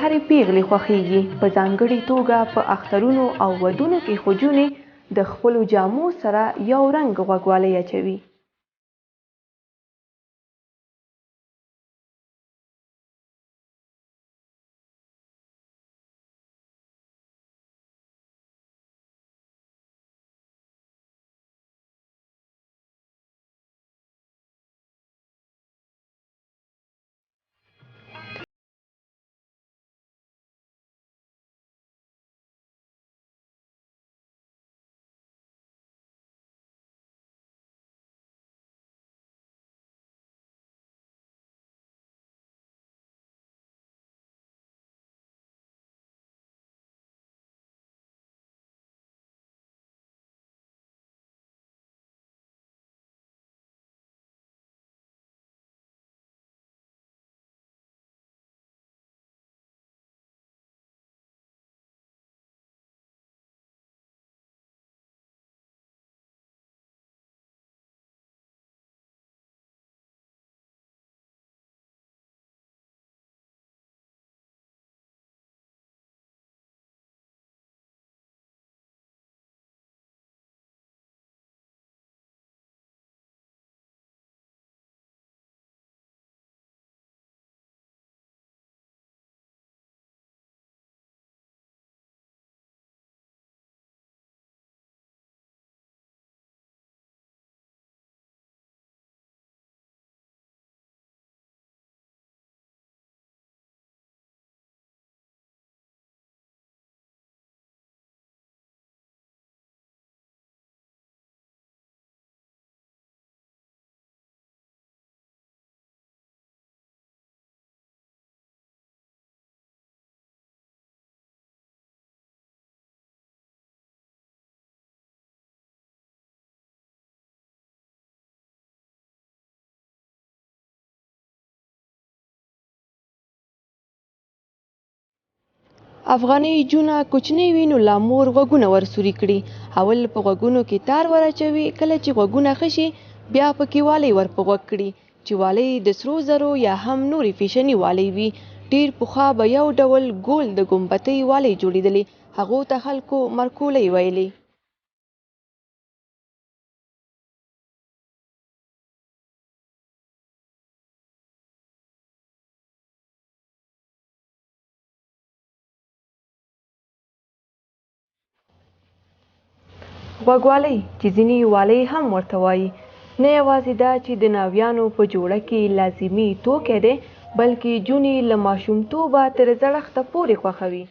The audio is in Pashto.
هرې پیغلې خوښیږي. په ځانګړې توګه په اخترونو او ودونو کې ښځونې د خپلو جامو سره یو رنګ غوږوالۍ اچوي. افغاني نجونه کوچنۍ وي نو لا مور غوږونه ورسوري کړي. اول په غوږونو کې تار ور اچوي، کله چې غوږونه ښه شي بیا پکې والۍ ور په غوږ کړي چې والۍ د سرو زرو یا هم نورې فیشني والۍ وي. ډېر پخوا به یو ډول ګول د ګنبدۍ والۍ جوړېدلې، هغو ته خلکو مرکولۍ ویلې. غوږوالۍ چې ځینې والۍ هم ورته وایي، نه یوازې دا چې د ناویانو په جوړه کې لازمي توکی دی، بلکې جونې له ماشومتوبه تر زړښته پورې خوښوي.